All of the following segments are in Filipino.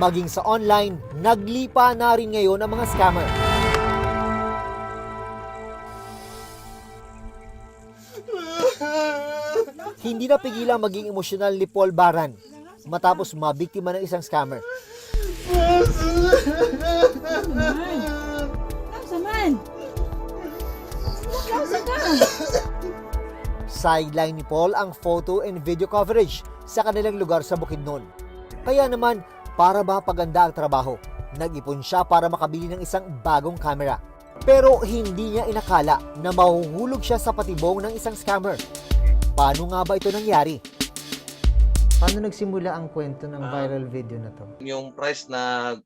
Maging sa online, naglipa na rin ngayon ang mga scammer. Hindi na pigilang maging emosyonal ni Paul Baran matapos mabiktima ng isang scammer. Sideline ni Paul ang photo and video coverage sa kanilang lugar sa Bukidnon. Kaya naman, para mapaganda ang trabaho, nag-ipon siya para makabili ng isang bagong camera. Pero hindi niya inakala na mahuhulog siya sa patibong ng isang scammer. Paano nga ba ito nangyari? Paano nagsimula ang kwento ng viral video na to? Yung price ng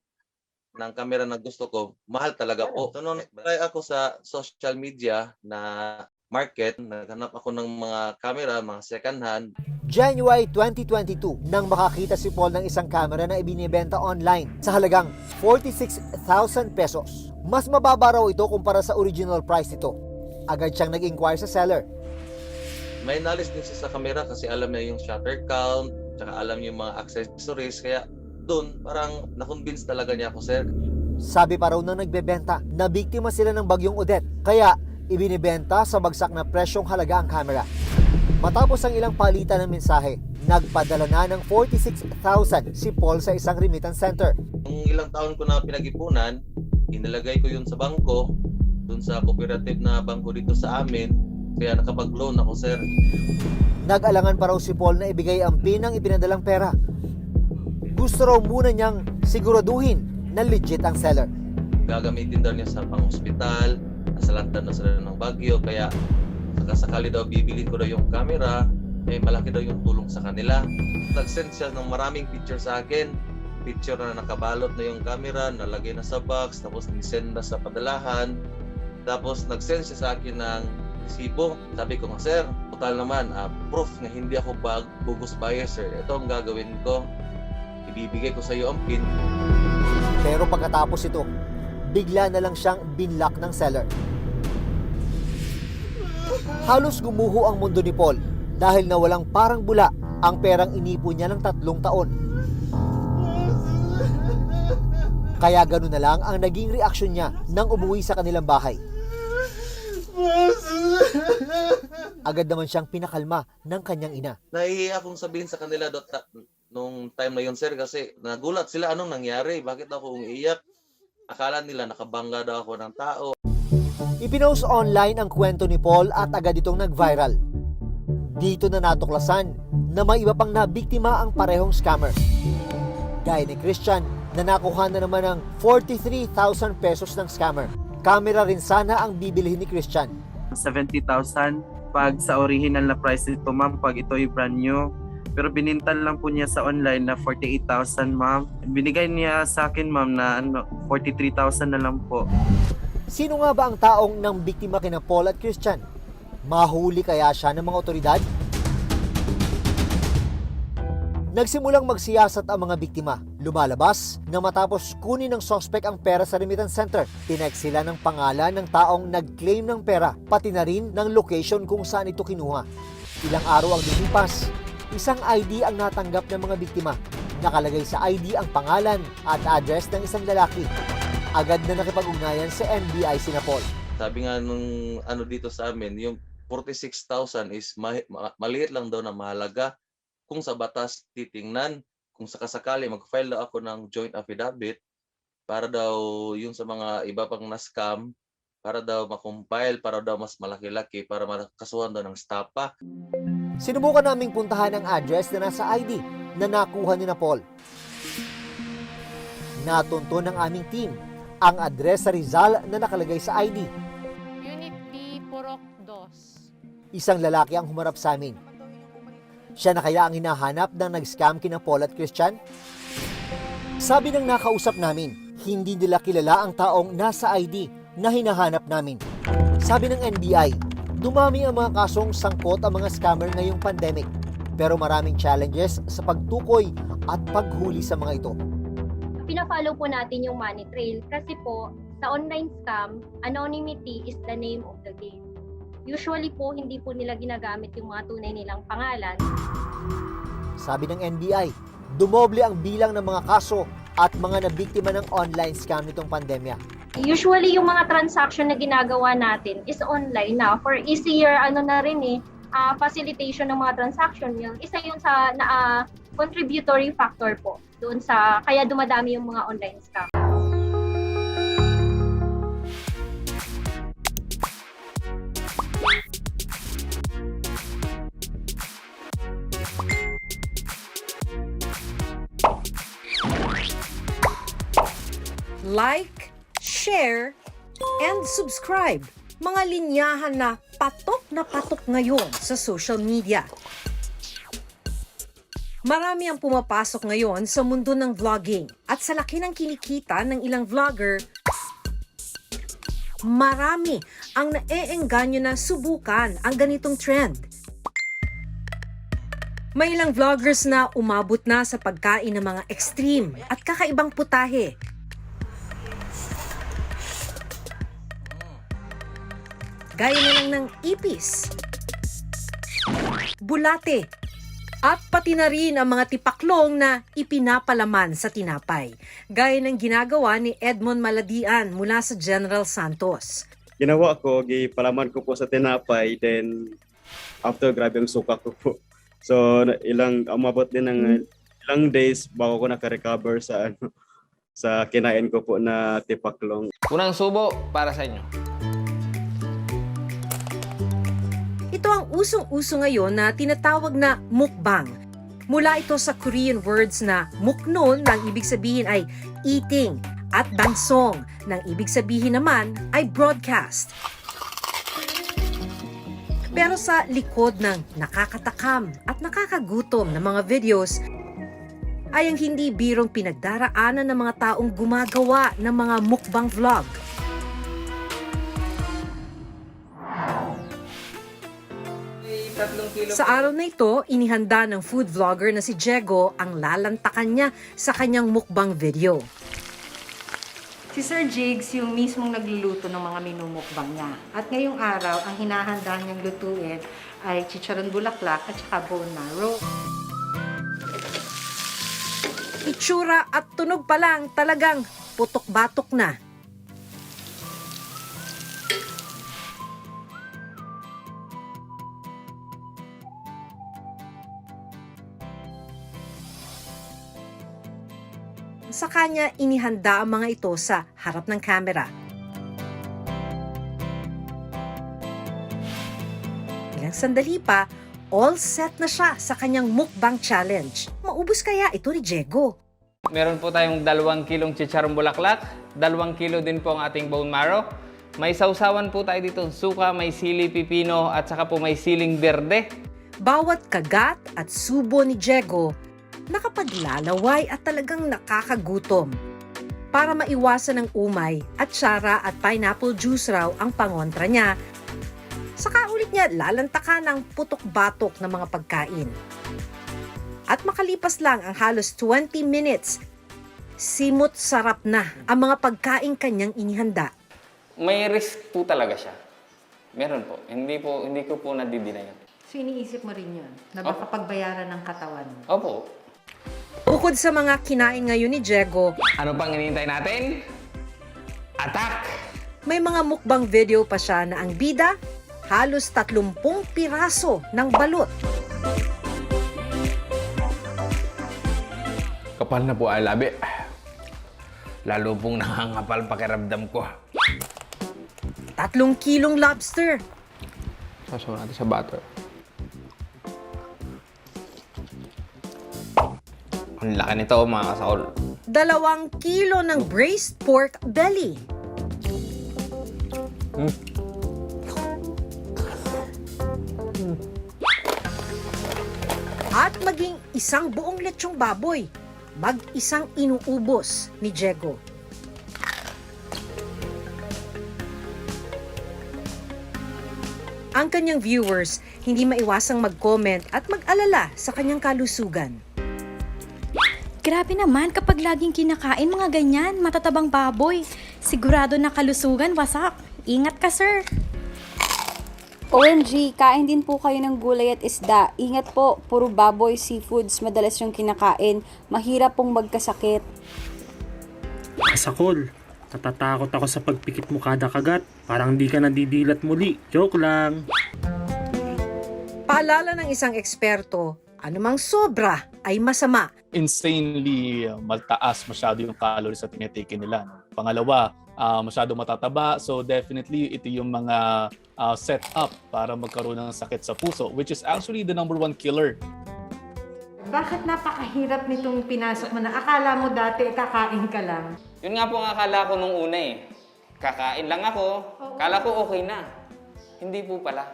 camera na gusto ko, mahal talaga po. So, nung try ako sa social media na market, naghanap ako ng mga camera, mga second hand. January 2022 nang makakita si Paul ng isang camera na ibinibenta online sa halagang 46,000 pesos. Mas mababa raw ito kumpara sa original price nito. Agad siyang nag-inquire sa seller. May knowledge din siya sa camera kasi alam niya yung shutter count, tsaka alam niya yung mga accessories. Kaya doon, parang na-convince talaga niya ako, sir. Sabi pa raw nang nagbebenta na biktima sila ng bagyong Odette. Kaya ibinibenta sa bagsak na presyong halaga ang camera. Matapos ang ilang palitan ng mensahe, nagpadala na ng 46,000 si Paul sa isang remittance center. Yung ilang taon ko na pinag-ipunan, inilagay ko yun sa bangko, dun sa cooperative na bangko dito sa amin, kaya nakapag-loan ako, sir. Nag-alangan pa raw si Paul na ibigay ang pinang ipinadalang pera. Gusto raw muna niyang siguraduhin na legit ang seller. Gagamitin daw niya sa pang-hospital, nasalanta na sila ng bagyo, kaya sakasakali daw bibilin ko daw yung camera, malaki daw yung tulong sa kanila. Nag-send siya ng maraming picture sa akin. Picture na nakabalot na yung camera, nalagay na sa box, tapos nisend na sa padalahan. Tapos nag-send siya sa akin ng resibo. Sabi ko nga, sir, total naman, proof na hindi ako bogus buyer, sir. Ito ang gagawin ko. Ibibigay ko sa iyo ang PIN. Pero pagkatapos ito, bigla na lang siyang binlock ng seller. Halos gumuho ang mundo ni Paul dahil nawalang parang bula ang perang inipon niya ng 3 taon. Kaya gano'n na lang ang naging reaksyon niya nang umuwi sa kanilang bahay. Agad naman siyang pinakalma ng kanyang ina. Nahihiya akong sabihin sa kanila nung time na yun, sir, kasi nagulat sila anong nangyari. Bakit ako umiiyak? Akala nila nakabangga daw ako ng tao. Ipinost online ang kwento ni Paul at agad itong nag-viral. Dito na natuklasan na may iba pang nabiktima ang parehong scammer. Gaya ni Christian na nakuha na naman ng 43,000 pesos ng scammer. Camera rin sana ang bibilihin ni Christian. 70,000 pag sa original na price nito, ma'am, pag ito ay brand new. Pero binintan lang po niya sa online na 48,000, ma'am. Binigay niya sa akin, ma'am, na 43,000 na lang po. Sino nga ba ang taong nang biktima kina Paul at Christian? Mahuli kaya siya ng mga otoridad? Nagsimulang magsiyasat ang mga biktima. Lumalabas na matapos kunin ng suspect ang pera sa remittance center. Tinext sila ng pangalan ng taong nag-claim ng pera, pati na rin ng location kung saan ito kinuha. Ilang araw ang lumipas, isang ID ang natanggap ng mga biktima. Nakalagay sa ID ang pangalan at address ng isang lalaki. Agad na nakipag-ugnayan sa NBI sina Paul. Sabi nga nung dito sa amin, yung 46,000 is maliit lang daw na mahalaga. Kung sa batas titingnan, kung sakasakali mag-file daw ako ng joint affidavit para daw yung sa mga iba pang na-scam, para daw makompile, para daw mas malaki-laki, para makasuhan daw ng stapa. Sinubukan naming puntahan ang address na nasa ID na nakuha ni na Paul. Natunto ng aming team ang address sa Rizal na nakalagay sa ID. Unit B, Purok 2. Isang lalaki ang humarap sa amin. Siya na kaya ang hinahanap ng nag-scam kina Paul at Christian? Sabi ng nakausap namin, hindi nila kilala ang taong nasa ID na hinahanap namin. Sabi ng NBI, dumami ang mga kasong sangkot ang mga scammer ngayong pandemic. Pero maraming challenges sa pagtukoy at paghuli sa mga ito. Pina-follow po natin yung money trail kasi po sa online scam, anonymity is the name of the game. Usually po, hindi po nila ginagamit yung mga tunay nilang pangalan. Sabi ng NBI, dumoble ang bilang ng mga kaso at mga nabiktima ng online scam nitong pandemya. Usually, yung mga transaction na ginagawa natin is online na. For easier, facilitation ng mga transaction, yung isa yun sa contributory factor po doon sa kaya dumadami yung mga online scam. Like, share, and subscribe. Mga linyahan na patok ngayon sa social media. Marami ang pumapasok ngayon sa mundo ng vlogging at sa laki ng kinikita ng ilang vlogger, marami ang naeengganyo na subukan ang ganitong trend. May ilang vloggers na umabot na sa pagkain ng mga extreme at kakaibang putahe. Gaya na lang ng ipis, bulate, at pati na rin ang mga tipaklong na ipinapalaman sa tinapay. Gaya ng ginagawa ni Edmond Maladian mula sa General Santos. Ginawa ko, palaman ko po sa tinapay, then after grabe ang suka ko po. So umabot din ng ilang days bago ko naka-recover sa kinain ko po na tipaklong. Unang subo para sa inyo. Ito ang usong-uso ngayon na tinatawag na mukbang. Mula ito sa Korean words na muknon na ang ibig sabihin ay eating at bangsong na ang ibig sabihin naman ay broadcast. Pero sa likod ng nakakatakam at nakakagutom na mga videos ay ang hindi birong pinagdaraanan ng mga taong gumagawa ng mga mukbang vlog. Sa araw na ito, inihanda ng food vlogger na si Diego ang lalantakan niya sa kanyang mukbang video. Si Sir Jigs yung mismong nagluluto ng mga minumukbang niya. At ngayong araw, ang hinahanda niyang lutuin ay chicharon bulaklak at saka bone marrow. Itsura at tunog pa lang talagang putok-batok na. Sa kanya, inihanda ang mga ito sa harap ng kamera. Ilang sandali pa, all set na siya sa kanyang mukbang challenge. Maubos kaya ito ni Diego? Meron po tayong 2 kilong chicharong bulaklak, 2 kilo din po ang ating bone marrow. May sausawan po tayo dito, suka, may sili pipino at saka po may siling berde. Bawat kagat at subo ni Diego, nakapaglalaway at talagang nakakagutom. Para maiwasan ng umay at syara at pineapple juice raw ang pangontra niya, saka ulit niya lalantakan ng putok-batok ng mga pagkain. At makalipas lang ang halos 20 minutes, simot sarap na ang mga pagkain kanyang inihanda. May risk po talaga siya. Meron po. Hindi ko po nadidinayan. So iniisip mo rin yun, na baka pagbayaran ng katawan. Opo. Bukod sa mga kinain ngayon ni Diego, Ano pang hinihintay natin? Attack! may mga mukbang video pa siya na ang bida, halos 30 piraso ng balot. Kapal na po ay labi. Lalo pong nakangapal pakiramdam ko. 3 kilong lobster. Sasawa natin sa butter. Ang laki nito mga kasaol. 2 kilo ng braised pork belly. At maging 1 buong lechong baboy. Mag-isang inuubos ni Diego. Ang kanyang viewers hindi maiwasang mag-comment at mag-alala sa kanyang kalusugan. Grabe naman kapag laging kinakain mga ganyan, matatabang baboy. Sigurado na kalusugan, wasak. Ingat ka, sir. OMG, kain din po kayo ng gulay at isda. Ingat po, puro baboy, seafoods, madalas yung kinakain. Mahirap pong magkasakit. Asakol, natatakot ako sa pagpikit mo kada kagat. Parang di ka nadidilat muli. Joke lang. Paalala ng isang eksperto, anumang sobra ay masama. Insanely mataas masyado yung calories na tinitake nila. Pangalawa, masyado matataba. So definitely ito yung mga set up para magkaroon ng sakit sa puso, which is actually the #1 killer. Bakit napakahirap nitong pinasok mo na akala mo dati kakain ka lang? Yun nga po ang akala ko nung una eh. Kakain lang ako, akala ko okay na. Hindi po pala.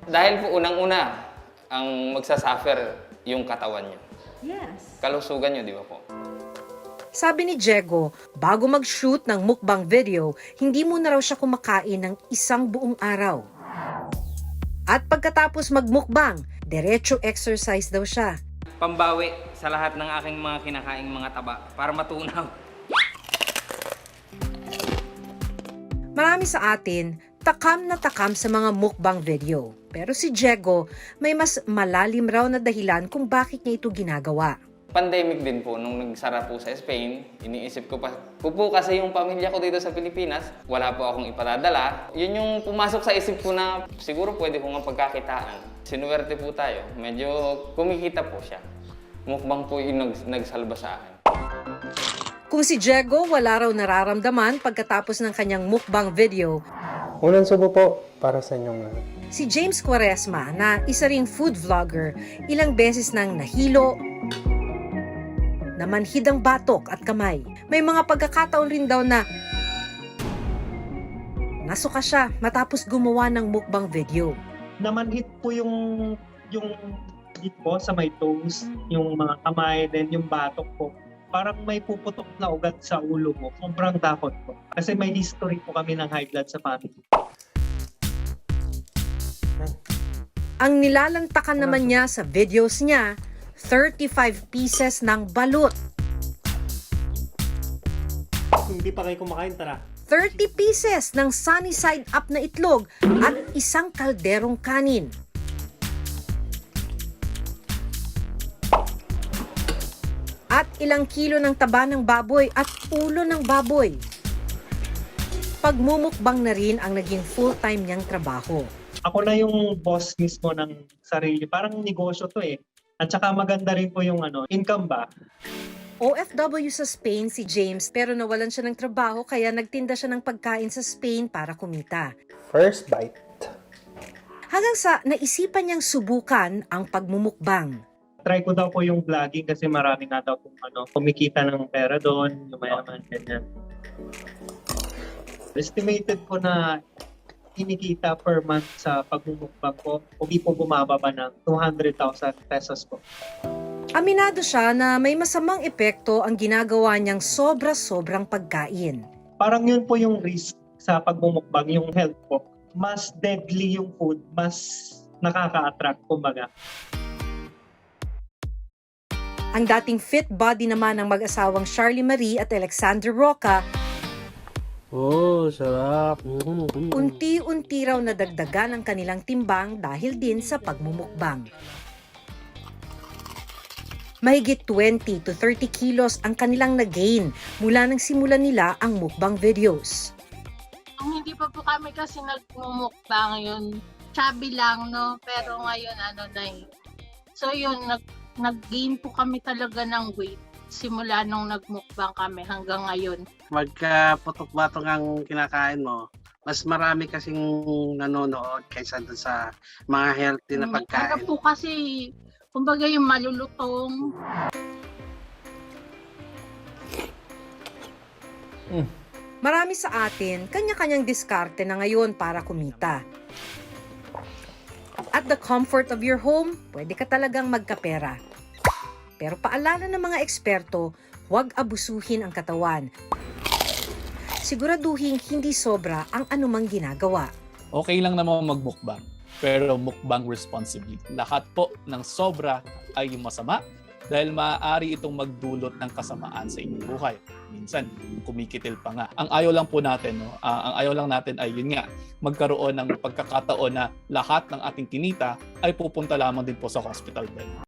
Dahil po unang-una, ang magsasuffer yung katawan nyo. Yes. Kalusugan nyo, di ba po? Sabi ni Diego, bago mag-shoot ng mukbang video, hindi muna raw siya kumakain ng isang buong araw. At pagkatapos magmukbang, diretso exercise daw siya. Pambawi sa lahat ng aking mga kinakaing mga taba para matunaw. Marami sa atin, takam na takam sa mga mukbang video. Pero si Diego, may mas malalim raw na dahilan kung bakit niya ito ginagawa. Pandemic din po, nung nagsara po sa Spain, iniisip ko po kasi yung pamilya ko dito sa Pilipinas, wala po akong ipadadala. Yun yung pumasok sa isip ko na siguro pwede ko nga pagkakitaan. Sinuwerte po tayo, medyo kumikita po siya. Mukbang po yung nagsalba sa akin. Kung si Diego wala raw nararamdaman pagkatapos ng kanyang mukbang video, Unang subo po para sa inyong si James Quaresma na isa ring food vlogger, ilang beses nang nahilo, namanhid ang batok at kamay. May mga pagkakataon rin daw na nasuka siya matapos gumawa ng mukbang video. Namanhid po yung dito po sa may toes, yung mga kamay, then yung batok po. Parang may puputok na ugat sa ulo mo. Sobrang takot po. Kasi may history po kami ng high blood sa family. Ang nilalantakan naman niya sa videos niya, 35 pieces ng balut. Hindi pa kayo kumakain, tara. 30 pieces ng sunny side up na itlog at isang kalderong kanin. At ilang kilo ng taba ng baboy at ulo ng baboy. Pagmumukbang na rin ang naging full-time niyang trabaho. Ako na yung boss mismo ng sarili. Parang negosyo to eh. At saka maganda rin po yung income ba? OFW sa Spain si James pero nawalan siya ng trabaho kaya nagtinda siya ng pagkain sa Spain para kumita. First bite. Hanggang sa naisipan niyang subukan ang pagmumukbang. Try ko daw po yung vlogging kasi marami na daw kung kumikita ng pera doon, yung mayaman, ganyan. Estimated ko na kinikita per month sa pagmumukbang ko, hindi po bumababa ng 200,000 pesos po. Aminado siya na may masamang epekto ang ginagawa niyang sobra-sobrang pagkain. Parang yun po yung risk sa pagmumukbang, yung health po. Mas deadly yung food, mas nakaka-attract, kumbaga. Ang dating fit body naman ng mag-asawang Charlie Marie at Alexander Roca, Sarap. unti-unti raw nadagdagan ang kanilang timbang dahil din sa pagmumukbang. Mahigit 20 to 30 kilos ang kanilang na-gain mula nang simulan nila ang mukbang videos. Nung hindi pa po kami kasi nagmumukbang yun, chubby lang, no? Pero ngayon, So yun, nag-gain po kami talaga ng weight simula nung nagmukbang kami hanggang ngayon. Magka putok-batong ang kinakain mo, mas marami kasing nanonood kaysa dun sa mga healthy na pagkain. Ano po kasi, kumbaga yung malulutong. Marami sa atin, kanya-kanyang diskarte na ngayon para kumita. At the comfort of your home, pwede ka talagang magkapera. Pero paalala ng mga eksperto, huwag abusuhin ang katawan. Siguraduhin hindi sobra ang anumang ginagawa. Okay lang naman magmukbang, pero mukbang responsibly. Lahat po ng sobra ay masama dahil maaari itong magdulot ng kasamaan sa inyong buhay. Minsan, kumikitil pa nga. Ang ayaw lang po natin, ang ayaw lang natin ay yun nga, magkaroon ng pagkakataon na lahat ng ating kinita ay pupunta lamang din po sa hospital bed.